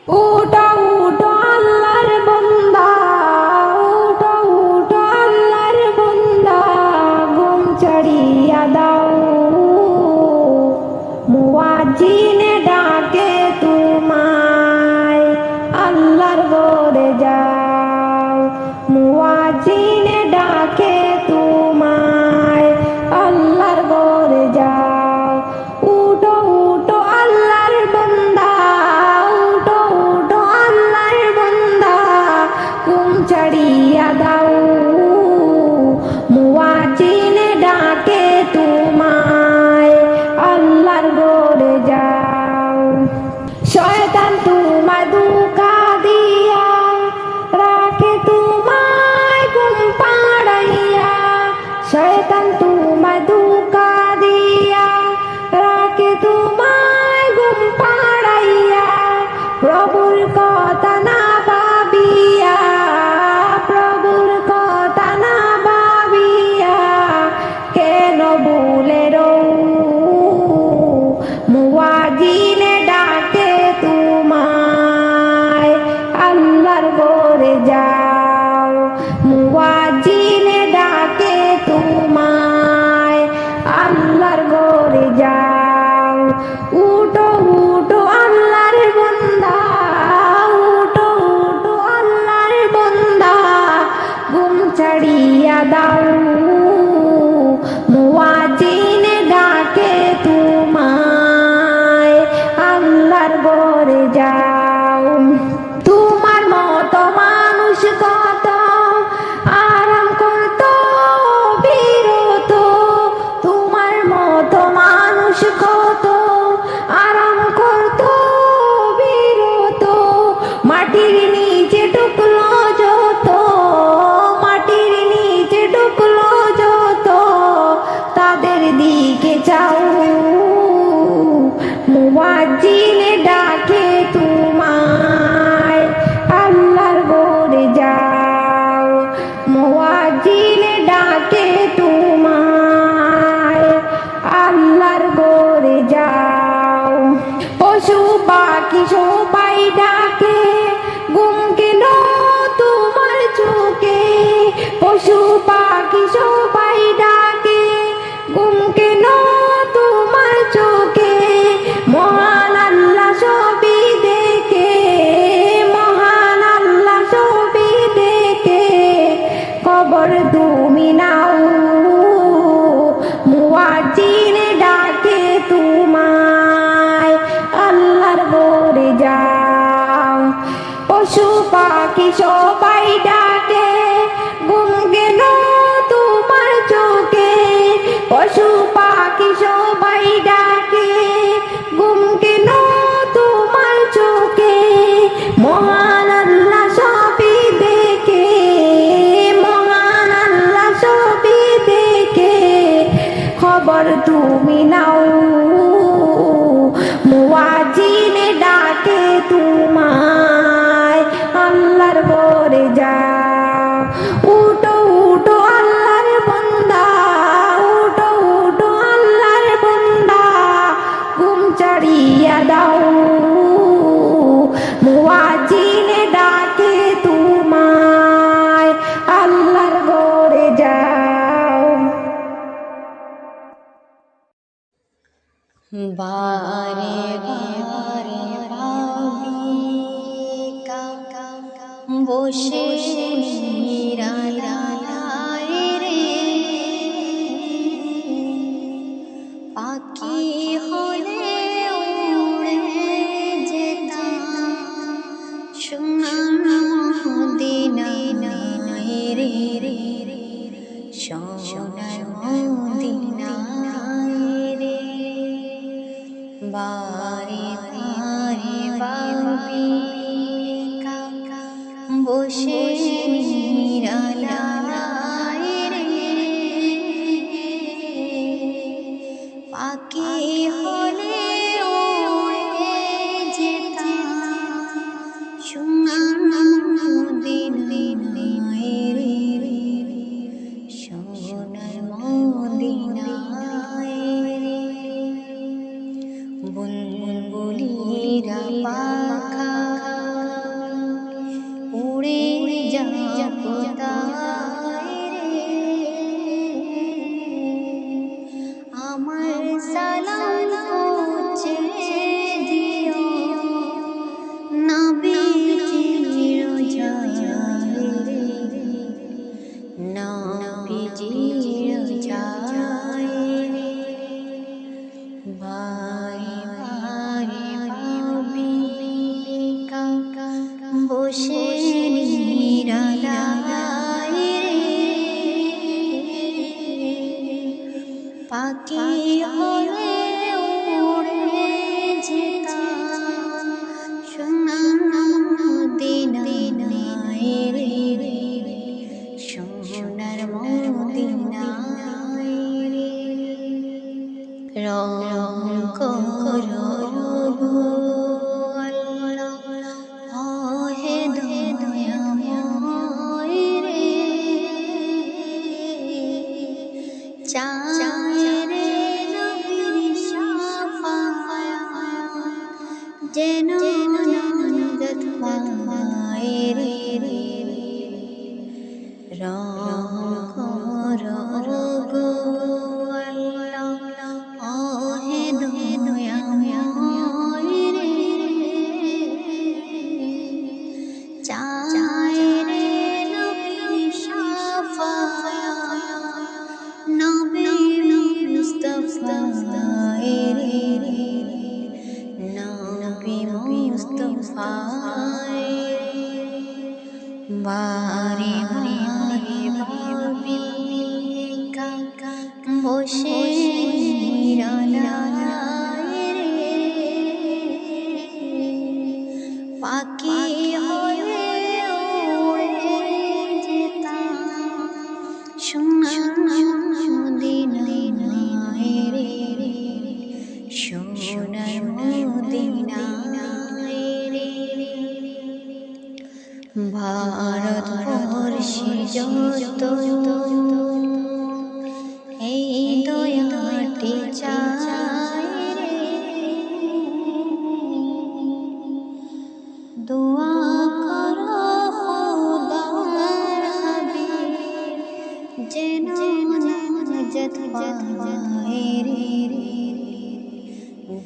উঠো উঠো আল্লাহর বান্দা, উঠো উঠো আল্লাহর বান্দা, ঘুম ছাড়িয়া দাও, মুয়াজ্জিনে ডাকে তোমায়, আল্লাহর ঘরে যাও, মুয়াজ্জিনে ডাকে তোমায়, আল্লাহর ঘরে যাও। উঠো উঠো আল্লাহর বান্দা, উঠো উঠো আল্লাহর বান্দা, ঘুম ছাড়িয়া দাও, মুয়াজ্জিনে ডাকে তোমায়, আল্লাহর ঘরে যাও। শয়তান তোমায় ধোঁকা দিয়া রাখে তোমায় ঘুম পাড়াইয়া, শয়তান তোমায় ধোঁকা দিয়া রাখে তোমায় ঘুম পাড়াইয়া, প্রভুর কথা না ভাবিয়া, প্রভুর কথা না ভাবিয়া কেন ভুলে রও, মুয়াজ্জিনে ডাকে তোমায়, আল্লাহর ঘরে যাও, মুয়াজ্জিনে ডাকে তোমায়, আল্লাহর ঘরে যাও। উঠো উঠো আল্লাহর বান্দা, উঠো উঠো আল্লাহর বান্দা, ঘুম ছাড়িয়া দাও, মুয়াজ্জিনে ডাকে তোমায়, আল্লাহর ঘরে যাও। তোমার মতো মানুষ কত আরাম করতো বিরত, তোমার মতো মানুষ কত আরাম করতো বিরত, মাটির নিচে ঢুকলো যত, মাটির নিচে ঢুকলো যত, তাদের দিকে চাও, মুয়াজ্জিনে ডাকে তোমায়, আল্লাহর ঘরে যাও, মুয়াজ্জিনে ডাকে তোমায়, আল্লাহর ঘরে যাও। পশু পাখি সবাই ডাকে, ঘুম কেন তোমার চোখে, পশু পাখি সবাই ডাকে, ঘুম কেন তোমার চোখে, মহান আল্লাহ সবই দেখে, মহান আল্লাহ সবই দেখে, খবর তুমি নাও, মুয়াজ্জিনে ডাকে তোমায়, আল্লাহর ঘরে যাও। পশু পাখি সবাই ডাকে, ঘুম কেন তোমার চোখে, পশু পাখি সবাই ডাকে, ঘুম কেন তোমার চোখে, মহান আল্লাহ সবই দেখে, মহান আল্লাহ সবই দেখে, খবর তুমি নাও, মুয়াজ্জিনে ডাকে তোমায়, আল্লাহর ঘরে যাও। উঠো উঠো আল্লাহর বান্দা, উঠো উঠো আল্লাহর বান্দা, ঘুম ছাড়িয়া দাও, মুয়াজ্জিনে ডাকে তোমায়, আল্লাহর ঘরে যাও। বারে বারে ভাবি বসে নিরালায় রে, পাখি হলে উড়ে যেতাম সোনার মদিনায় রে, সোনার মদিনায় রে। বারে বারে ভাবি বসে নিরালায় রে, পাখি হলে উড়ে যেতাম সোনার মদিনায় রে, সোনার মদিনায় রে। বুলবুলিরা পাখা বসে নিরালায় রে পাখি হলে উড়ে যেতাম সোনার মদিনায় রে সোনার মদিনায় রে রং করো গো আল্লাহ হে দয়াময় রে চায় রে নবীর শাফায়াত যেন নাজাত পায় রে রং করো গো আল্লাহ হে দয়াময় রে চায় রে নবীর শাফায়াত নবী মুস্তাফা রে নবী মুস্তাফা বারে বারে ভাবি কাকা বসে নিরালায় রে পাখি হয়ে উড়ে যেতাম সোনার মদিনায় রে সোনার মদিনায় রে ভারতবর্ষে যত এই দয়াটি চায় রে দোয়া করো খোদার হাবিব যেন নাজাত পায় রে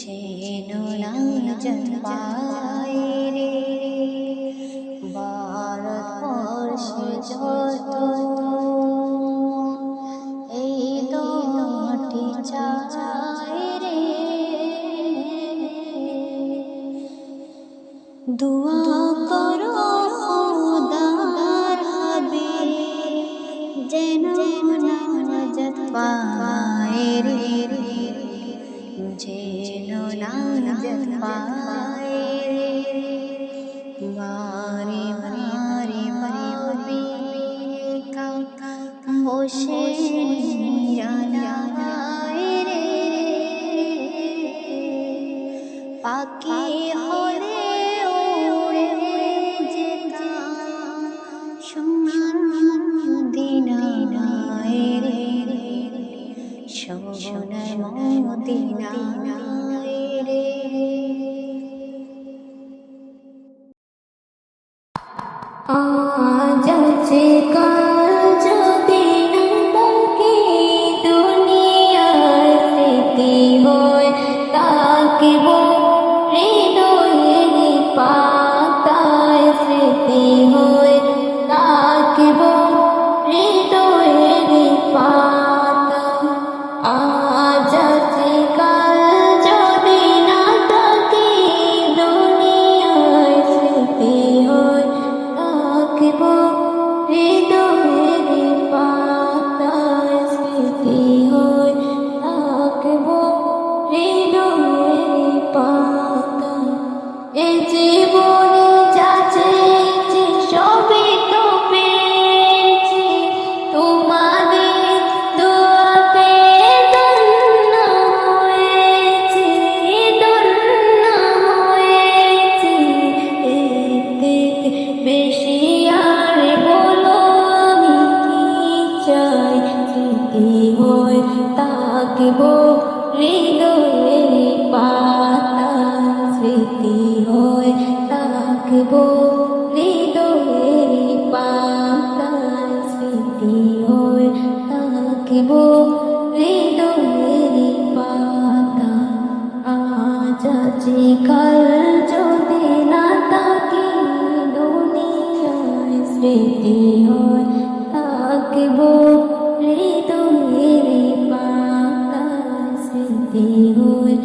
যেন নাজাত পায় রে ভারতবর্ষে যত এই দোয়াটি চায় রে দোয়া করো খোদার হাবিব যেন নাজাত পায় রে যেন নাজাত পায় রে বারে বারে ভাবি কাকা বসে নিরালায় রে পাখি হলে উড়ে যেতাম সোনার মদিনায় রে সোনার মদিনায় রে আজ আছে কাল যদি না তাকে দুনিয়ার স্মৃতি হয় তাকিব হৃদয়ের পাতায় স্মৃতি হয় তাকিব হৃদয়ের পাতা আজ আছে কাল যদি না তাকে দুনিয়ার স্মৃতি হয় তাকিব হৃদয়ের পাতায় স্মৃতি হয় তাকিব হৃদয়ের পাতায় এ জীবনে যা চেয়েছি সবই তো পেয়েছি তোমাদের দোয়াতে ধন্য হয়েছি ধন্য হয়েছি এর থেকে বেশি আর বলো আমি কি চাই স্মৃতি হয় তাকিব হৃদয়ের পাতায় স্মৃতি হয় তাকিব হৃদয়ের পাতায় স্মৃতি হয় তাকিব হৃদয়ের পাতায় আজ আছে কাল যদি না তাকি দুনিয়ায় স্মৃতি হয় তাকিব হৃদয়ের পাতায় স্মৃতি হয়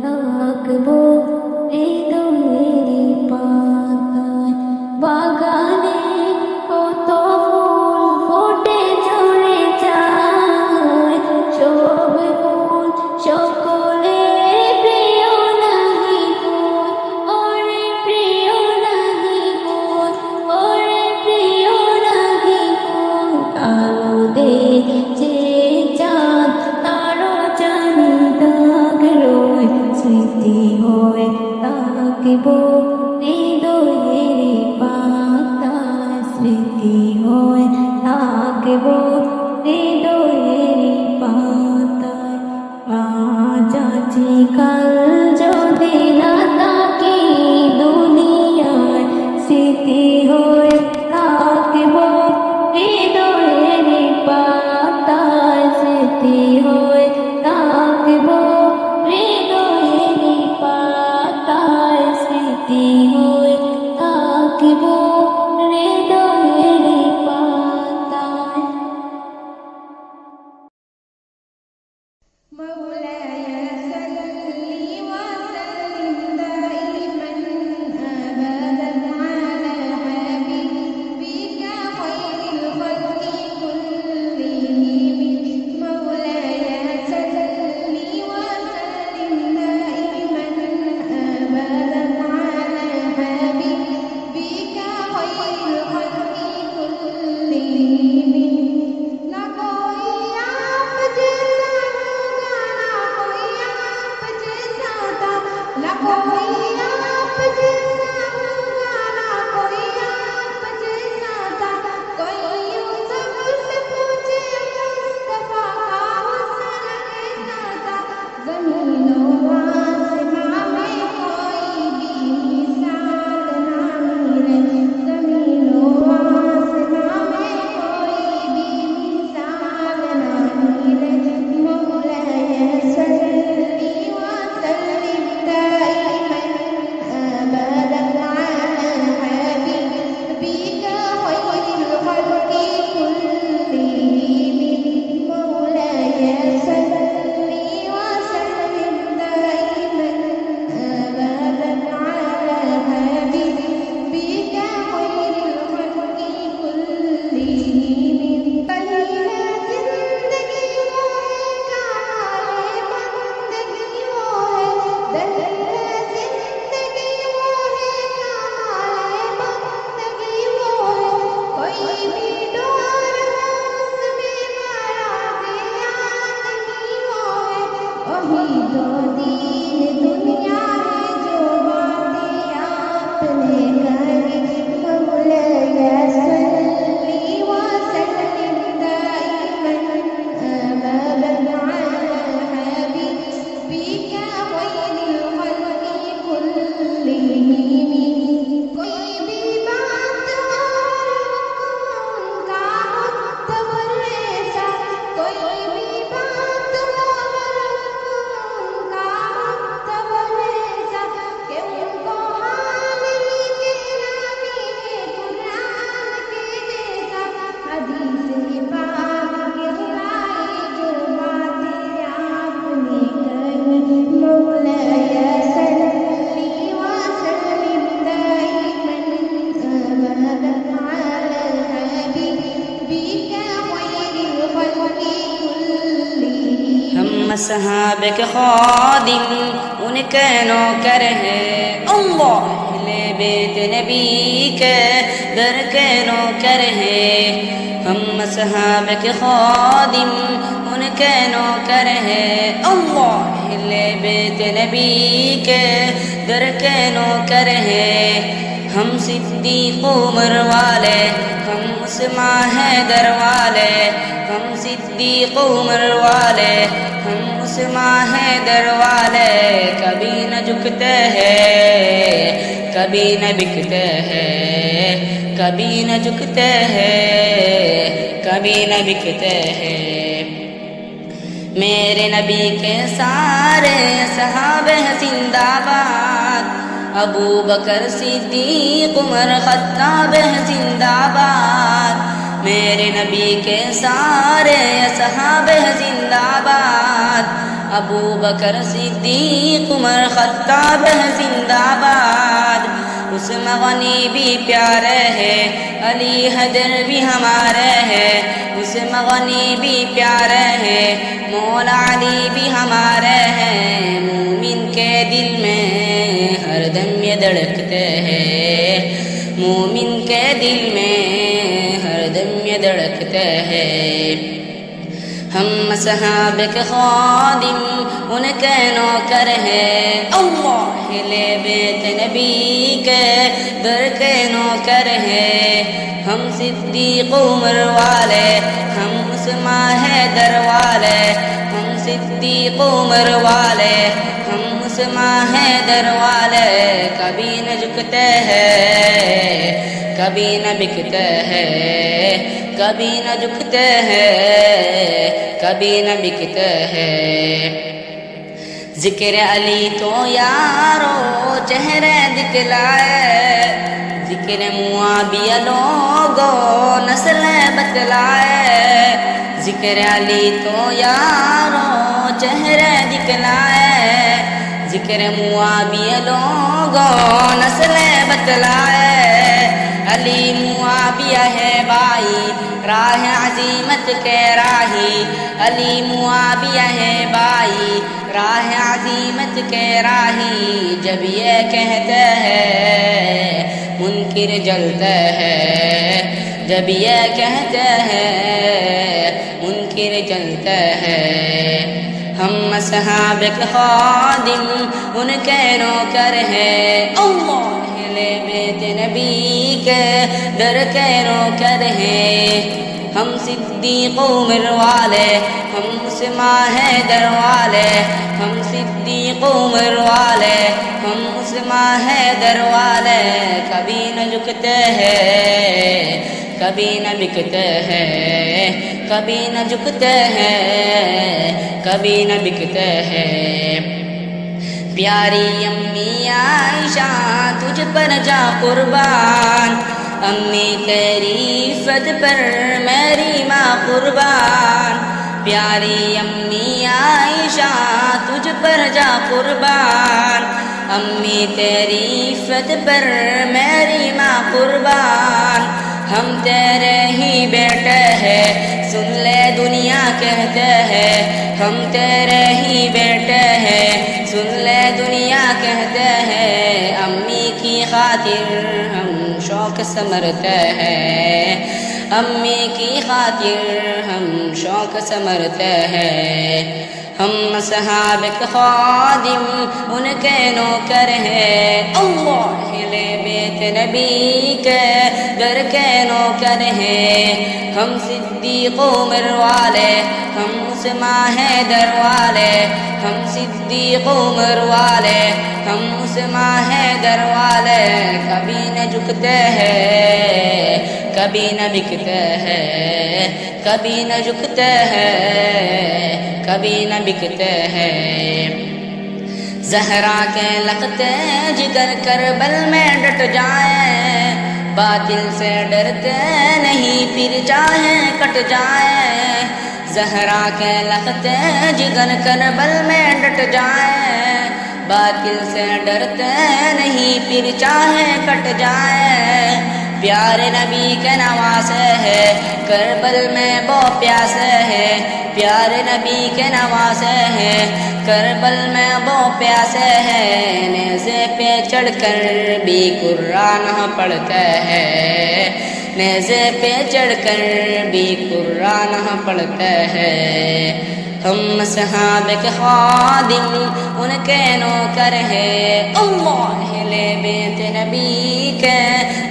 তাকিব হৃদয়ের পাতায় আঁকব হৃদয়ের পাতায়। আজ আছি কাল যদি না তাকি দুনিয়ায়, স্মৃতি হয়ে থাকব হৃদয়ের পাতায়, স্মৃতি হয়ে থাকব হৃদয়ের পাতায়, স্মৃতি হয়ে থাকব হৃদয়ের পাতায়। مولاي صل وسلم دائما أبدا على حبيبك خير الخلق كلهم. مولاي صل وسلم دائما أبدا على حبيبك خير الخلق كلهم. ना कोई आप जैसा होगा, ना कोई आप जैसा था, ना कोई आप जैसा होगा, ना कोई आप जैसा था। कोई यूसुफ से पूछे मुस्तफा का हुस्न कैसा था। ज़मीनों आसमां में कोई भी मिसाल ना मिले, ज़मीनों आसमां में कोई भी मिसाल ना मिले। مولاي صل وسلم دائما أبدا على حبيبك خير الخلق كلهم. مولاي صل وسلم دائما أبدا على حبيبك خير الخلق كلهم. पहला जिंदगी वो है, काले बंदगी वो है, पहला जिंदगी वो है, काले बंदगी वो है। कोई भी डोर हो उसमें मराज़े आदमी वो है। वही दो दीन दुनिया है जो बातें आपने करी। مولاي صل وسلم دائما أبدا على حبيبك خير الخلق كلهم. कोई भी बात हो उनका मुत्तबर ऐसा, कोई भी बात हो उनका मुत्तबर ऐसा, कि उनको हाल ही के नामी है कुरान के जैसा। हदीस पाक के लाई जो बातें आपने कही। مولاي صل وسلم دائما أبدا على حبيبك خير الخلق كلهم. ہم اصحاب کے خادم ان کے نوکر ہیں، اللہ اہل بیت نبی کے در کے نوکر ہیں۔ ہم اصحاب کے خادم ان کے نوکر ہیں، اللہ اہل بیت نبی کے در کے نوکر ہیں۔ ہم صدیق عمر والے، ہم عثمان حیدر والے، ہم صدیق عمر والے، ہم عثمان حیدر والے۔ کبھی نہ جھکتے ہیں، کبھی نہ بکتے ہیں، کبھی نہ جھکتے ہیں، کبھی نہ بکتے ہیں۔ میرے نبی کے سارے صحابہ زندہ باد، ابو بکر صدیق عمر خطاب زندہ باد۔ میرے نبی کے سارے صحابہ زندہ باد، ابو بکر صدیق عمر خطاب زندہ باد۔ عثمان غنی بھی پیارے ہیں، علی حیدر بھی ہمارے ہیں۔ عثمان غنی بھی پیارے ہیں، مولا علی بھی ہمارے ہیں۔ مومن کے دل میں ہر دم یہ دھڑکتے ہیں، مومن کے دل میں ہر دم یہ دھڑکتے ہیں۔ ہم اصحاب کے خادم ان کے نوکر ہیں اللہ اہل بیت نبی کے در کے نوکر ہیں ہم صدیق عمر والے ہم عثمان حیدر والے ہم صدیق عمر والے ہم عثمان حیدر والے کبھی نہ جھکتے ہیں کبھی نہ بکتے ہیں کبھی نہ جھکتے ہیں کبھی نہ بکتے ہیں ذکر علی تو یارو چہرے دکھلائے ذکر معاویہ لوگوں نسل بتلائے ذکر علی تو یارو چہرے دکھلائے ذکر معاویہ لوگوں نسل بتلائے علی معاویہ ہے بھائی راہ عظیمت کے راہی علی معاویہ ہے بھائی راہ عظیمت کے راہی جب یہ کہتے ہیں منکر جلتے ہیں جب یہ کہتے ہیں منکر جلتے ہیں ہم اصحاب کے خادم ان کے نوکر ہیں اللہ اہل بیت نبی کے در کے نوکر ہیں ہم صدیق عمر والے ہم عثمان حیدر والے ہم صدیق عمر والے ہم عثمان حیدر والے کبھی نہ جھکتے ہیں کبھی نہ بکتے ہیں کبھی نہ جھکتے ہیں کبھی نہ بکتے ہیں پیاری امی عائشہ تجھ پر جا قربان امی تیری عفت پر میری ماں قربان پیاری امی عائشہ تجھ پر جا قربان امی تیری عفت پر میری ماں قربان ہم تیرے ہی بیٹے ہیں سن لے دنیا کہتے ہیں ہم تیرے ہی بیٹے ہیں سن لے دنیا کہتے ہیں امی کی خاطر ہم شوق سمرتے ہیں امی کی خاطر ہم شوق سمرتے ہیں ہم اصحاب کے خادم ان کے نوکر ہیں اللہ اہل بیت نبی کے در کے نوکر ہیں ہم صدیق عمر والے ہم عثمان حیدر والے ہم صدیق عمر والے ہم عثمان حیدر والے کبھی نہ جھکتے ہیں کبھی نہ بکتے ہیں کبھی نہ جھکتے ہیں کبھی نہ بکتے ہیں زہرا کے لقتے جگر کربل میں ڈٹ جائیں باطل سے ڈرتے نہیں پھر چاہیں کٹ جائیں زہرا کے لقتے جگر کربل میں ڈٹ جائیں باطل سے ڈرتے نہیں پھر چاہیں کٹ جائیں پیارے نبی کے نواسے ہے کربل میں وہ پیاسے ہے پیارے نبی کے نواسے ہے کربل میں وہ پیاسے ہے نیزے پہ چڑھ کر بھی قرآن پڑھتے ہیں نیزے پہ چڑھ کر بھی قرآن پڑھتے ہیں ہم اصحاب کے خادم ان کے نوکر ہیں اللہ اہل بیت نبی کے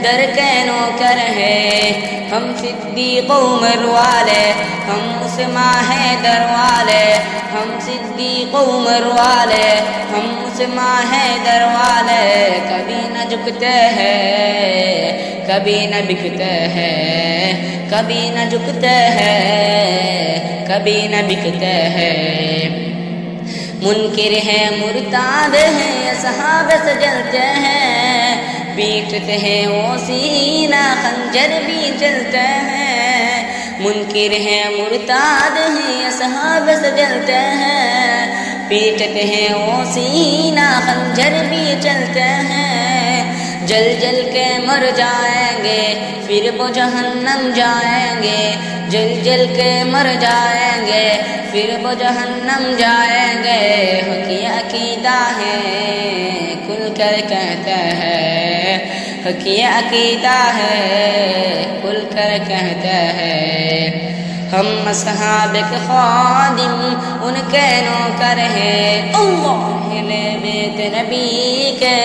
در کے نوکر ہیں ہم صدیق عمر والے ہم عثمان حیدر والے ہم صدیق عمر والے ہم عثمان حیدر والے کبھی نہ جھکتے ہیں کبھی نہ بکتے ہیں کبھی نہ جھکتے ہیں کبھی نہ بکتے ہیں منکر ہے مرتاد ہیں اصحاب سے جلتے ہیں پیٹتے ہیں وہ سینہ خنجر بھی چلتے ہیں منکر ہے مرتاد ہیں اصحاب سے جلتے ہیں پیٹتے ہیں وہ سینہ خنجر بھی چلتے ہیں جل جل کے مر جائیں گے پھر وہ جہنم جائیں گے جل جل کے مر جائیں گے پھر وہ جہنم جائیں گے حقیقی عقیدہ ہے کھل کر کہتے ہیں حقیقی عقیدہ ہے کھل کر کہتے ہیں ہم اصحاب کے خادم ان کے نوکر ہیں اللہ اہل بیت نبی کے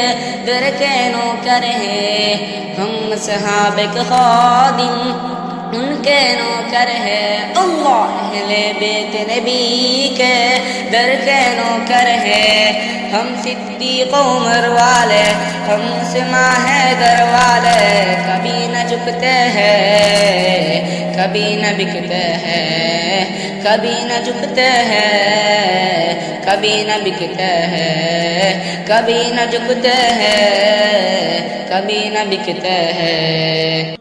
در کے نوکر ہیں ہم اصحاب کے خادم ان کے نوکر ہیں اللہ اہل بیت نبی کے در کے نوکر ہیں ہم صدیق عمر والے ہم اسما حیدر والے کبھی نہ جھکتے ہیں کبھی نہ بکتے ہیں کبھی نہ جھکتے ہیں کبھی نہ بکتے ہیں کبھی نہ جھکتے ہیں کبھی نہ بکتے ہیں